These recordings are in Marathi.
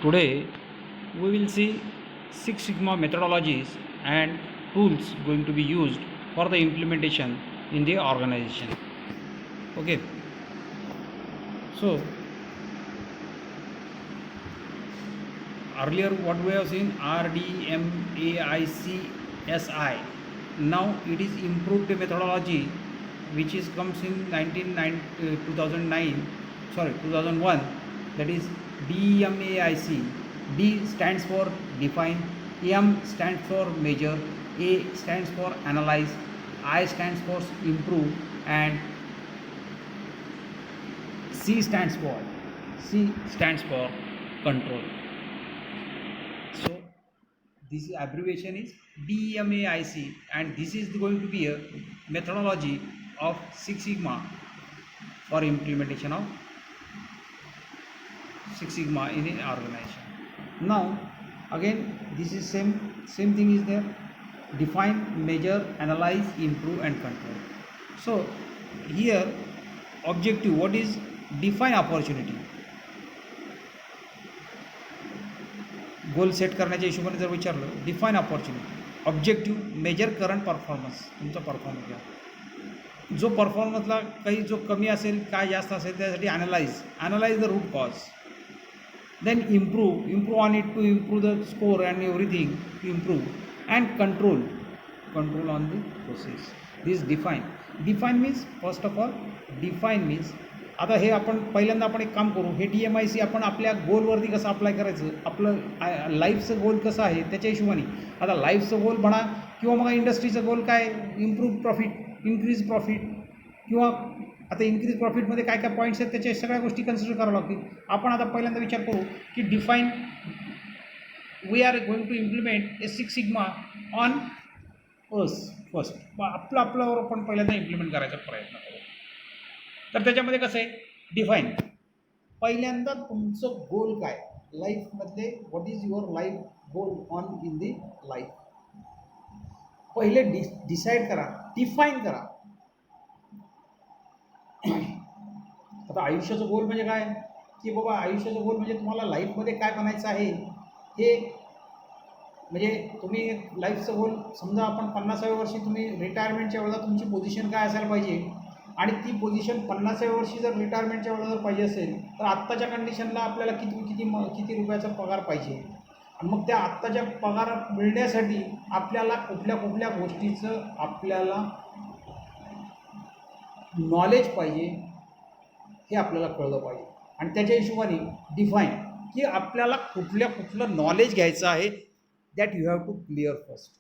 Today we will see Six Sigma methodologies and tools going to be used for the implementation in the organization. Okay, so earlier what we have seen RDMAICSI. Now it is improved methodology which is comes in 2001, that is DMAIC. D stands for define, M stands for measure, A stands for analyze, I stands for improve, and C stands for control. So this abbreviation is DMAIC, and this is going to be a methodology of Six Sigma for implementation of Six Sigma in an organization. Now again this is same thing is there: define, measure, analyze, improve, and control. So here objective, what is define opportunity? Goal set करण्याच्या हिशोबाने जर विचारलं, define opportunity. Objective, measure current performance, तुमचा परफॉर्मन्स घ्या. जो परफॉर्मन्सला काही जो कमी असेल, काय जास्त असेल, त्यासाठी analyse the root cause. Then improve on it to improve the score and everything to improve. And control on the process. This define means, first of all define means, आता हे आपण पहिल्यांदा आपण एक काम करू. हे DMIC आपण आपल्या गोलवरती कसं अप्लाय करायचं, आपलं लाईफचं गोल कसं आहे त्याच्या हिशोबाने. आता लाईफचं गोल म्हणा किंवा मग इंडस्ट्रीचं गोल काय, इम्प्रूव्ह प्रॉफिट, इन्क्रीज प्रॉफिट, किंवा आता इन्क्रीज प्रॉफिटमध्ये काय काय पॉईंट्स आहेत त्याच्या सगळ्या गोष्टी कन्सिडर कराव्या लागतील. आपण आता पहिल्यांदा विचार करू की define, we are going to implement a six sigma on us first. आपल्यावर आपण पहिल्यांदा इम्प्लिमेंट करायचा प्रयत्न करू. तर त्याच्यामध्ये कसं आहे, डिफाईन पहिल्यांदा तुमचं गोल काय लाईफमधले, what is your life goal on in the life. पहिले डिसाईड करा, डिफाईन करा. आता आयुष्याचं गोल म्हणजे काय, की बाबा आयुष्याचं गोल म्हणजे तुम्हाला लाईफमध्ये काय बनायचं आहे. हे म्हणजे तुम्ही लाईफचं गोल, समजा आपण 50व्या वर्षी तुम्ही रिटायरमेंटच्या वेळेला तुमची पोझिशन काय असायला पाहिजे, आणि ती पोझिशन 50व्या वर्षी जर रिटायरमेंटच्या वेळेला जर पाहिजे असेल तर आत्ताच्या कंडिशनला आपल्याला किती रुपयाचा पगार पाहिजे. आणि मग त्या आत्ताच्या पगार मिळण्यासाठी आपल्याला कुठल्या गोष्टीचं आपल्याला नॉलेज पाहिजे हे आपल्याला कळलं पाहिजे. आणि त्याच्या हिशोबाने डिफाईन, की आपल्याला कुठलं नॉलेज घ्यायचं आहे, that you have to clear first.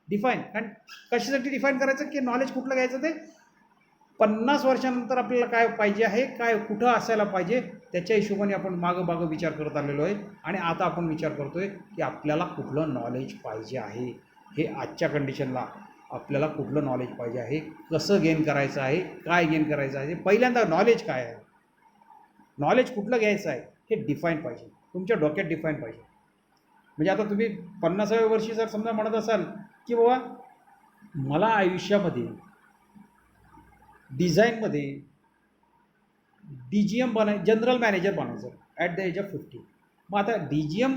Define, कारण कशासाठी डिफाईन करायचं, की नॉलेज कुठलं घ्यायचं, ते 50 वर्षानंतर आपल्याला काय पाहिजे आहे, काय कुठं असायला पाहिजे, त्याच्या हिशोबाने आपण मागं विचार करत आलेलो आहे. आणि आता आपण विचार करतो आहे की आपल्याला कुठलं नॉलेज पाहिजे आहे, हे आजच्या कंडिशनला आपल्याला कुठलं नॉलेज पाहिजे आहे, कसं गेन करायचं आहे, काय गेन करायचं आहे. पहिल्यांदा नॉलेज काय आहे, नॉलेज कुठलं घ्यायचं आहे हे डिफाईन पाहिजे, तुमच्या डोक्यात डिफाईन पाहिजे. म्हणजे आता तुम्ही 50व्या वर्षी जर समजा म्हणत असाल की बाबा मला आयुष्यामध्ये डिझाईनमध्ये DGM जनरल मॅनेजर बनायचं ॲट द एज ऑफ 50. मग आता DGM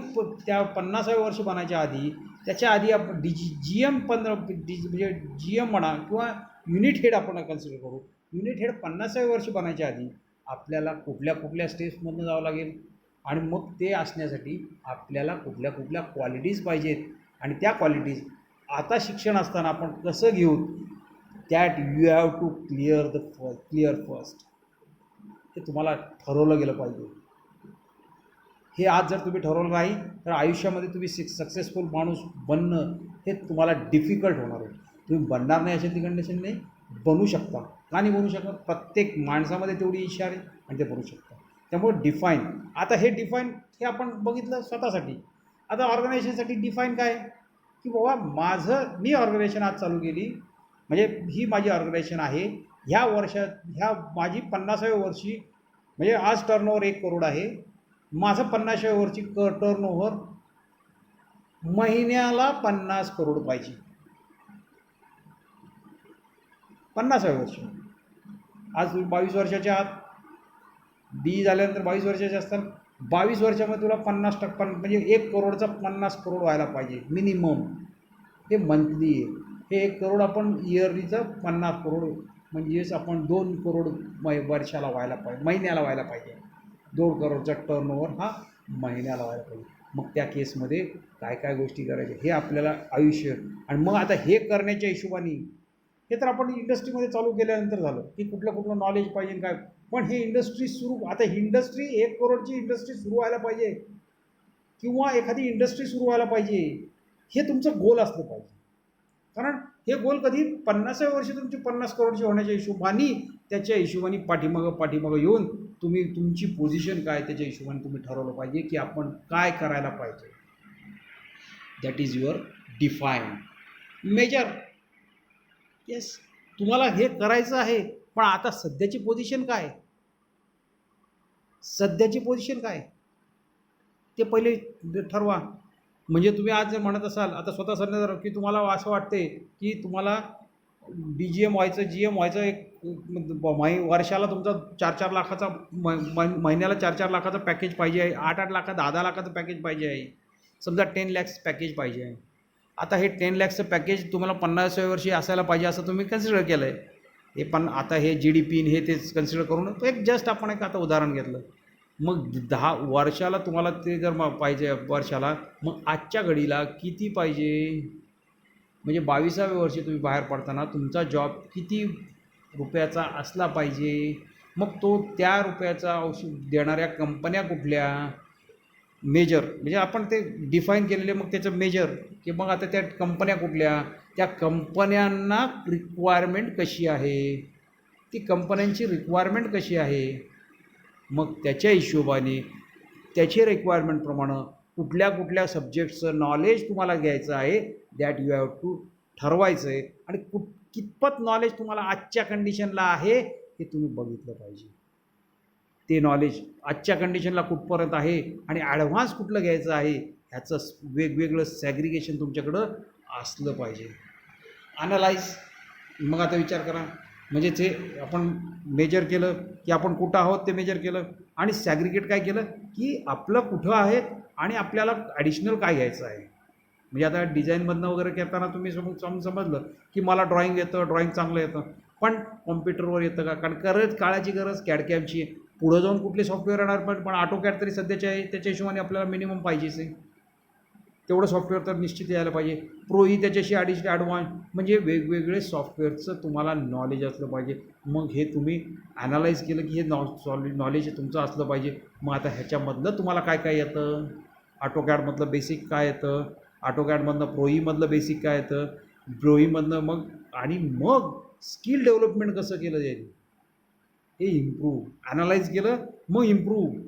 त्या 50व्या वर्षी बनायच्या आधी, त्याच्या आधी आपण GM म्हणजे GM म्हणा किंवा युनिट हेड आपण कन्सिडर करू. युनिट हेड 50व्या वर्षी बनायच्या आधी आपल्याला कुठल्या स्टेप्समधून जावं लागेल, आणि मग ते असण्यासाठी आपल्याला कुठल्या क्वालिटीज पाहिजेत, आणि त्या क्वालिटीज आता शिक्षण असताना आपण कसं घेऊ, that you have to clear first. हे तुम्हाला ठरवलं गेलं पाहिजे. हे आज जर तुम्ही ठरवलं नाही तर आयुष्यामध्ये तुम्ही सक्सेसफुल माणूस बनणं हे तुम्हाला डिफिकल्ट होणार आहे. तुम्ही बनणार नाही अशा ती कंडिशन नाही, बनू शकता. का नाही बनू शकत, प्रत्येक माणसामध्ये तेवढी इच्छा आहे आणि ते बनू शकता. त्यामुळे डिफाईन, आता हे डिफाईन हे आपण बघितलं स्वतःसाठी. आता ऑर्गनायझेशनसाठी डिफाईन काय, की बाबा मी ऑर्गनायझेशन आज चालू केली, म्हणजे ही माझी ऑर्गनायझेशन आहे. ह्या माझी 50व्या वर्षी, म्हणजे आज टर्नओव्हर 1 करोड आहे. माझं 50व्या वर्षी टर्नओव्हर महिन्याला 50 करोड पाहिजे. 50व्या वर्षी, आज तुम्ही 22 वर्षाच्या आहात, झाल्यानंतर 22 वर्षाचे असतात, 22 वर्षामध्ये तुला 50% म्हणजे 1 करोडचा 50 करोड व्हायला पाहिजे मिनिमम. हे मंथली आहे. हे 1 करोड आपण इयरलीचं 50 करोड म्हणजेच आपण 2 करोड वर्षाला व्हायला पाहिजे, महिन्याला व्हायला पाहिजे. 2 करोडचा टर्नओव्हर हा महिन्याला व्हायला पाहिजे. मग त्या केसमध्ये काय काय गोष्टी करायच्या हे आपल्याला आयुष्य. आणि मग आता हे करण्याच्या हिशोबाने हे तर आपण इंडस्ट्रीमध्ये चालू केल्यानंतर झालं की कुठलं नॉलेज पाहिजे काय. पण हे इंडस्ट्री सुरू, आता इंडस्ट्री 1 करोडची इंडस्ट्री सुरू व्हायला पाहिजे किंवा एखादी इंडस्ट्री सुरू व्हायला पाहिजे, हे तुमचं गोल असलं पाहिजे. कारण हे गोल कधी 50व्या वर्षी तुमची 50 करोडची होण्याच्या हिशोबाने त्याच्या हिशोबाने पाठीमागं येऊन तुम्ही तुमची पोझिशन काय त्याच्या हिशोबाने तुम्ही ठरवलं पाहिजे की आपण काय करायला पाहिजे. That is your define measure. Yes, तुम्हाला हे करायचं आहे, पण आता सध्याची पोझिशन काय, सध्याची पोझिशन काय ते पहिले ठरवा. म्हणजे तुम्ही आज जर म्हणत असाल आता स्वतः जर की तुम्हाला असं वाटते की तुम्हाला DGM व्हायचं, GM व्हायचं, एक वर्षाला तुमचा 4-4 लाखाचा महिन्याला 4-4 लाखाचं पॅकेज पाहिजे आहे, 8-8 लाखा 10-10 लाखाचं पॅकेज पाहिजे आहे, समजा 10 लॅक्स पॅकेज पाहिजे आहे. आता हे 10 लॅक्सचं पॅकेज तुम्हाला 50व्या वर्षी असायला पाहिजे असं तुम्ही कन्सिडर केलं आहे. हे पण आता हे GDP हे तेच कन्सिडर करून एक जस्ट आपण एक आता उदाहरण घेतलं. मग 10 वर्षाला तुम्हाला ते जर पाहिजे वर्षाला, मग आजच्या घडीला किती पाहिजे, म्हणजे 22व्या वर्षी तुम्ही बाहेर पडताना तुमचा जॉब किती रुपयाचा असला पाहिजे. मग तो त्या रुपयाचा औषध देणाऱ्या कंपन्या कुठल्या, मेजर म्हणजे आपण ते डिफाईन केलेले. मग त्याचं मेजर की मग आता त्या कंपन्या कुठल्या, त्या कंपन्यांना रिक्वायरमेंट कशी आहे, ती कंपन्यांची रिक्वायरमेंट कशी आहे. मग त्याच्या हिशोबाने त्याचे रिक्वायरमेंटप्रमाणे कुठल्या सब्जेक्टचं नॉलेज तुम्हाला घ्यायचं आहे, दॅट यू हॅव टू ठरवायचं आहे. आणि कितपत नॉलेज तुम्हाला आजच्या कंडिशनला आहे हे तुम्ही बघितलं पाहिजे. ते नॉलेज आजच्या कंडिशनला कुठपर्यंत आहे आणि ॲडव्हान्स कुठलं घ्यायचं आहे ह्याचं वेगवेगळं सॅग्रिगेशन तुमच्याकडं असलं पाहिजे. ॲनालाइज. मग आता विचार करा, म्हणजे ते आपण मेजर केलं की आपण कुठं आहोत ते मेजर केलं, आणि सॅग्रिगेट काय केलं की आपलं कुठं आहे आणि आपल्याला ॲडिशनल काय घ्यायचं आहे. म्हणजे आता डिझाईनमधनं वगैरे करताना तुम्ही समजलं की मला ड्रॉईंग येतं, ड्रॉईंग चांगलं येतं, पण कॉम्प्युटरवर येतं का, कारण काळाची गरज कॅडकॅमची. पुढं जाऊन कुठले सॉफ्टवेअर येणार, पण ऑटोकॅड तरी सध्याच्या आहे त्याच्या हिशोबाने आपल्याला मिनिमम पाहिजेच आहे. तेवढं सॉफ्टवेअर तर निश्चित यायला पाहिजे. प्रो ही त्याच्याशी ॲडव्हान्स, म्हणजे वेगवेगळे सॉफ्टवेअरचं तुम्हाला नॉलेज असलं पाहिजे. मग हे तुम्ही ॲनालाइज केलं की हे नॉलेज तुमचं असलं पाहिजे. मग आता ह्याच्यामधलं तुम्हाला काय काय येतं, ऑटोकॅडमधलं बेसिक काय येतं, ऑटोकॅडमधनं प्रोईमधलं बेसिक काय येतं, प्रोईमधनं मग, आणि मग स्किल डेव्हलपमेंट कसं केलं जाईल हे इम्प्रूव्ह. ॲनालाइज केलं मग इम्प्रूव्ह,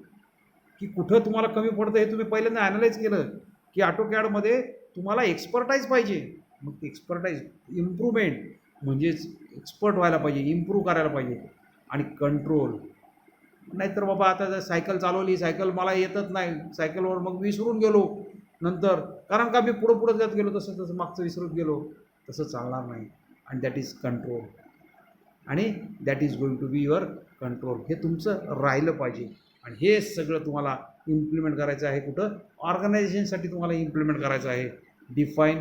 की कुठं तुम्हाला कमी पडतं हे तुम्ही पहिल्यांदा ॲनालाइज केलं की ऑटोकॅडमध्ये तुम्हाला एक्सपर्टाईज पाहिजे. मग एक्सपर्टाईज इम्प्रूव्हमेंट म्हणजेच एक्सपर्ट व्हायला पाहिजे, इम्प्रूव्ह करायला पाहिजे. आणि कंट्रोल. नाहीतर बाबा आता जर सायकल चालवली, सायकल मला येतच नाही, सायकलवर मग विसरून गेलो नंतर, कारण का मी पुढं जात गेलो तसं मागचं विसरत गेलो, तसं चालणार नाही. आणि दॅट इज कंट्रोल. आणि that is going to be your control. हे तुमचं राहिलं पाहिजे. आणि हे सगळं तुम्हाला इम्प्लिमेंट करायचं आहे कुठं, ऑर्गनायझेशनसाठी तुम्हाला इम्प्लिमेंट करायचं आहे. Define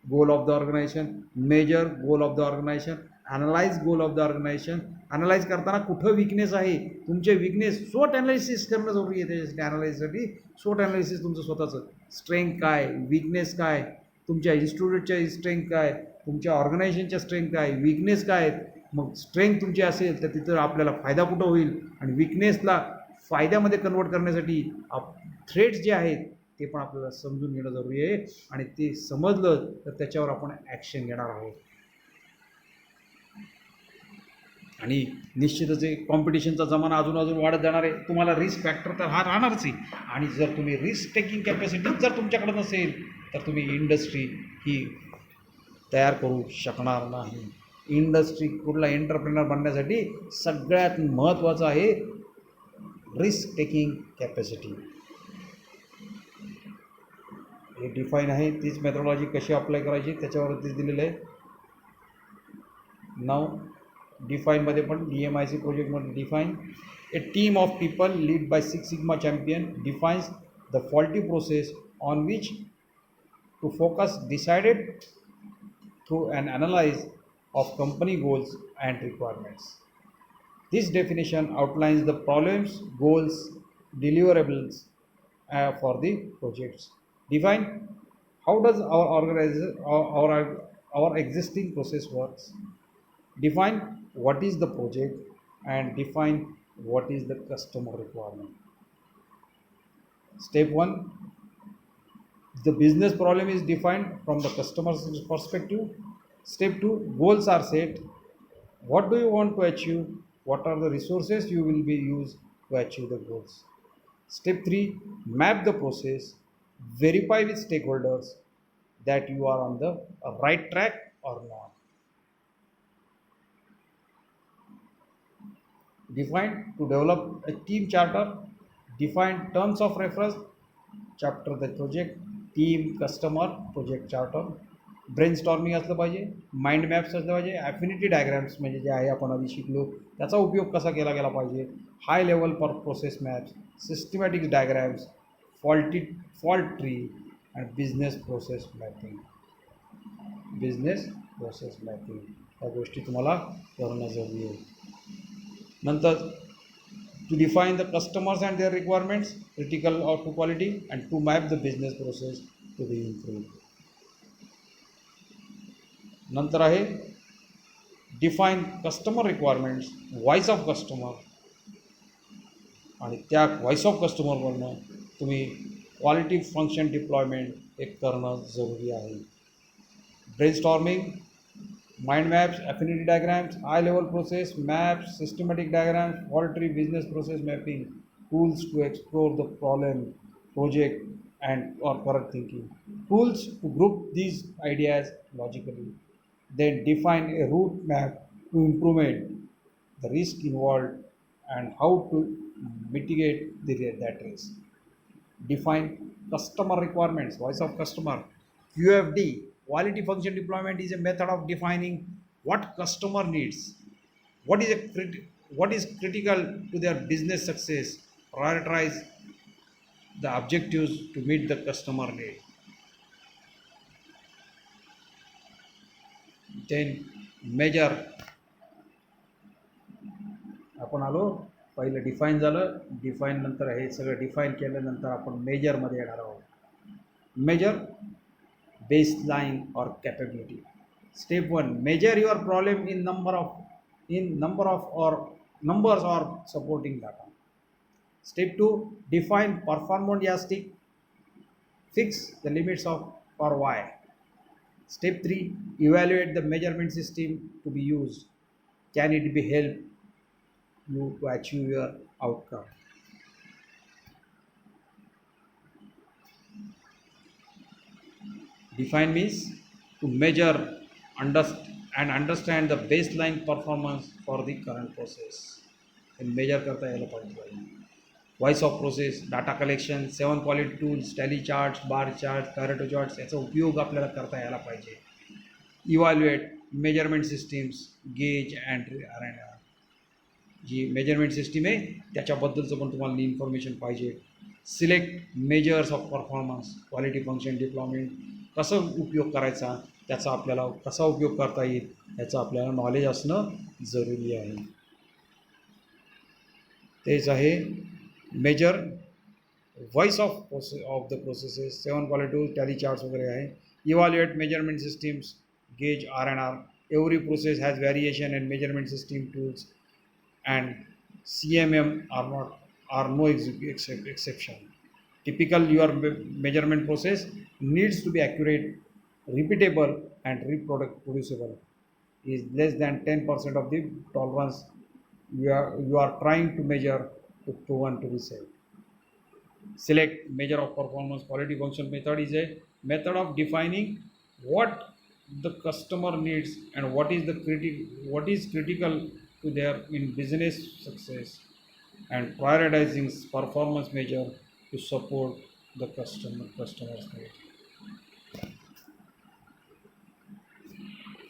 goal of the organisation, measure goal of the organisation, analyse goal of the organisation. Analyse करताना कुठं विकनेस आहे, तुमचे विकनेस स्वॉट ॲनालिसिस करणं जरुरी आहे. त्याच्यासाठी ॲनालाइजसाठी स्वॉट ॲनालिसिस तुमचं स्वतःचं, स्ट्रेंथ काय, विकनेस काय, तुमच्या इन्स्टिट्यूटच्या स्ट्रेंथ काय, तुमच्या ऑर्गनायझेशनच्या स्ट्रेंथ काय, विकनेस काय आहेत. मग स्ट्रेंथ तुमची असेल तर तिथं आपल्याला फायदा कुठं होईल, आणि विकनेसला फायद्यामध्ये कन्वर्ट करण्यासाठी थ्रेट्स जे आहेत ते पण आपल्याला समजून घेणं जरुरी आहे. आणि ते समजलं तर त्याच्यावर आपण ॲक्शन घेणार आहोत. आणि निश्चितच कॉम्पिटिशनचा जमाना अजून वाढत जाणार आहे. तुम्हाला रिस्क फॅक्टर तर हा राहणारच आहे. आणि जर तुम्ही रिस्क टेकिंग कॅपॅसिटी जर तुमच्याकडे नसेल तर तुम्ही इंडस्ट्री ही तयार करू शकणार नाही. इंडस्ट्री कुठला एंटरप्रेनर बनण्यासाठी सगळ्यात महत्त्वाचं आहे रिस्क टेकिंग कॅपॅसिटी. हे डिफाईन आहे. तीच मेथोडॉलॉजी कशी अप्लाय करायची त्याच्यावरतीच दिलेलं आहे. नाव डिफाईनमध्ये पण DMIC प्रोजेक्टमध्ये define A team of people led by Six Sigma champion defines the faulty process on which to focus decided through an analysis of company goals and requirements. This definition outlines the problems, goals, deliverables for the projects. Define how does our our existing process works. Define what is the project and define what is the customer requirement. Step 1, the business problem is defined from the customer's perspective. Step 2, goals are set. What do you want to achieve? What are the resources you will be used to achieve the goals? Step 3, map the process. Verify with stakeholders that you are on the right track or not. Define to develop a team charter. Define terms of reference. Chapter the project, team, customer, project charter. Brainstorming असलं पाहिजे, माइंड मॅप्स असलं पाहिजे, ॲफिनिटी डायग्रॅम्स म्हणजे जे आहे आपण आधी शिकलो त्याचा उपयोग कसा केला गेला पाहिजे, high level per process maps, systematic diagrams, fault tree and business process mapping. या गोष्टी तुम्हाला करणं जरुरी आहे. नंतर to define the customers and their requirements critical or to quality and to map the business process to be improved. नंतर आहे define customer requirements, voice of customer, आणि त्या व्हॉइस ऑफ कस्टमरवरनं तुम्ही क्वालिटी फंक्शन डिप्लॉयमेंट एक करणं जरुरी आहे. Brainstorming, mind maps, affinity diagrams, high level process maps, systematic diagrams, fault tree, business process mapping, tools to explore the problem, project, and or correct thinking. Tools to group these ideas logically. Then define a route map to implement the risk involved and how to mitigate that risk. Define customer requirements, voice of customer. QFD, quality function deployment, is a method of defining what customer needs, what is critical to their business success, prioritize the objectives to meet the customer need. Then measure. आपण आलो, पहिलं डिफाईन झालं, डिफाईन नंतर हे सगळं डिफाईन केल्यानंतर आपण मेजरमध्ये येणार आहोत. मेजर बेसलाईन और capability. Step 1, measure your problem in numbers or supporting data. Step 2, define performance yardstick, fix the limits of for y. Step 3, evaluate the measurement system to be used. Can it be help you to achieve your outcome? Define means to measure, understand the baseline performance for the current process. And measure करता यायला पाहिजे. Voice of process, data collection, 7 quality tools, tally charts, bar charts, Pareto charts याचा उपयोग आपल्याला करता यायला पाहिजे. Evaluate measurement systems, gauge and R&R. जी मेजरमेंट सिस्टीम आहे त्याच्याबद्दलचं पण तुम्हाला इन्फॉर्मेशन पाहिजे. Select measures of performance, quality function deployment कसं उपयोग करायचा, त्याचा आपल्याला कसा उपयोग करता येईल याचं आपल्याला नॉलेज असणं जरुरी आहे. तेच आहे measure, voice of the processes, 7 quality tools, tally charts वगैरे आहे. Evaluate measurement systems, gauge R&R. Every process has variation and measurement system tools and CMM are no exception. Typical your measurement process needs to be accurate, repeatable and reproducible. Is less than 10% of the tolerance you are trying to measure to proven to be safe. Select measure of performance. Quality function method is a method of defining what the customer needs and what is critical to their in business success and prioritizing performance measure to support the customer's need.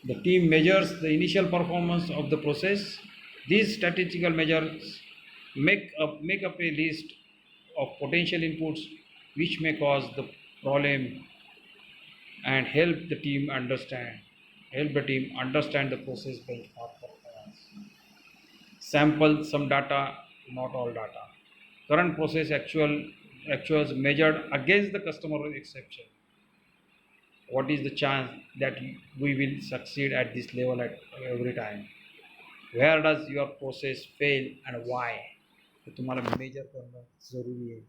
The team measures the initial performance of the process. These statistical measures make up a list of potential inputs which may cause the problem and help the team understand the process benchmark performance. Sample some data, not all data. Current process actuals measured against the customer exception. What is the chance that we will succeed at this level at every time? Where does your process fail and why? हे तुम्हाला मेजर करणं जरुरी आहे.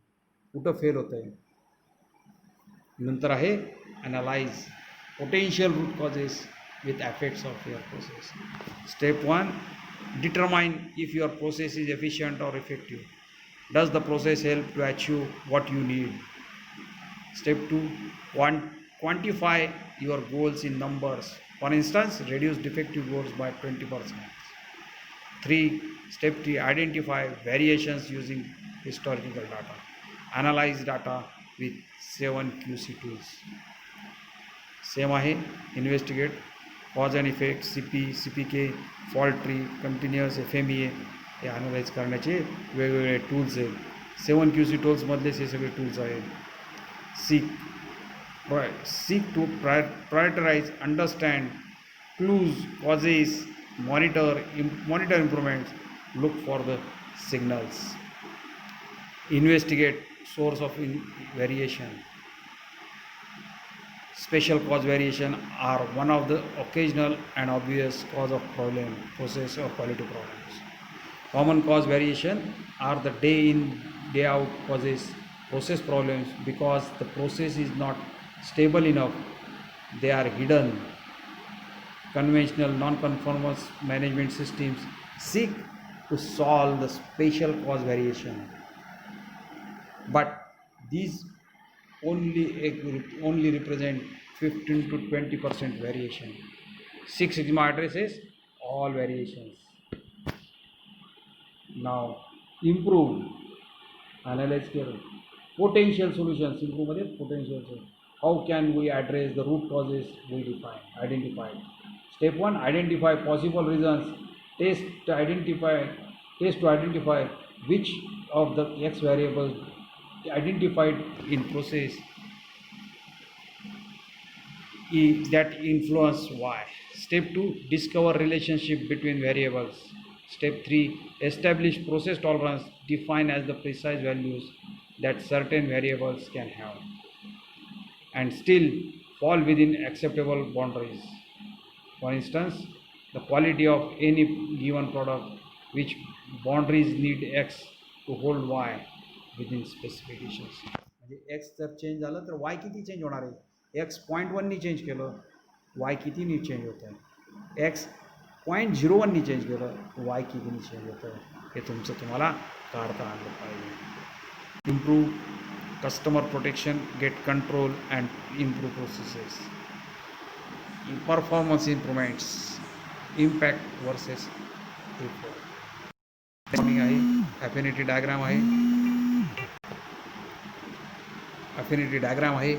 कुठं फेल होतं आहे. नंतर आहे analyse potential root causes with effects of your process. Step 1, determine if your process is efficient or effective. Does the process help to achieve what you need? Step 2, quantify your goals in numbers. For instance, reduce defective goals by 20%. 3. Step 3, identify variations using historical data. Analyze data with 7 QC tools. Same आहे investigate cause and effect CPK fault tree continuous FMEA हे ॲनालाइज करण्याचे वेगवेगळे टूल्स आहेत. 7 QC टूल्समधलेच हे सगळे टूल्स आहेत. Seek to prioritise understand clues causes monitor improvements look for the signals. Investigate source of variation. Special cause variation are one of the occasional and obvious cause of problem, process or quality problems. Common cause variation are the day in, day out process problems because the process is not stable enough. They are hidden. Conventional non-conformance management systems seek to solve the special cause variation, but these only represent 15 to 20% variation. Six Sigma addresses all variations. Now improve, analyze care. Potential solutions. Improve मध्ये potential solutions. How can we address the root causes we identified? Step 1, identify possible reasons. Test to identify which of the X variables identified in process that influence Y. Step 2, discover relationship between variables. Step 3, establish process tolerance. Define as the precise values that certain variables can have and still fall within acceptable boundaries. For instance, the quality of any given product, which boundaries need X to hold Y within specifications. म्हणजे X जर चेंज झालं तर Y किती चेंज होणार आहे? X 0.1नी चेंज केलं, Y कितीनी चेंज होतं आहे? X 0.01नी चेंज केलं, Y कितीनी चेंज होतं आहे? हे तुम्हाला काढता आलं पाहिजे. Improve customer protection, gate control and improve processes. Performance improvements, impact versus आहे. ॲफिनिटी डायग्राम आहे.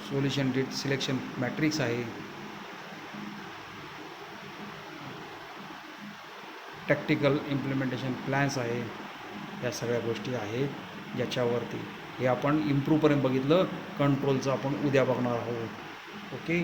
सोल्युशन सिलेक्शन मॅट्रिक्स आहे. टॅक्टिकल इम्प्लिमेंटेशन प्लॅन्स आहे. या सगळ्या गोष्टी आहेत ज्याच्यावरती हे आपण इम्प्रूव्हपर्यंत बघितलं. कंट्रोलचं आपण उद्या बघणार आहोत. ओके.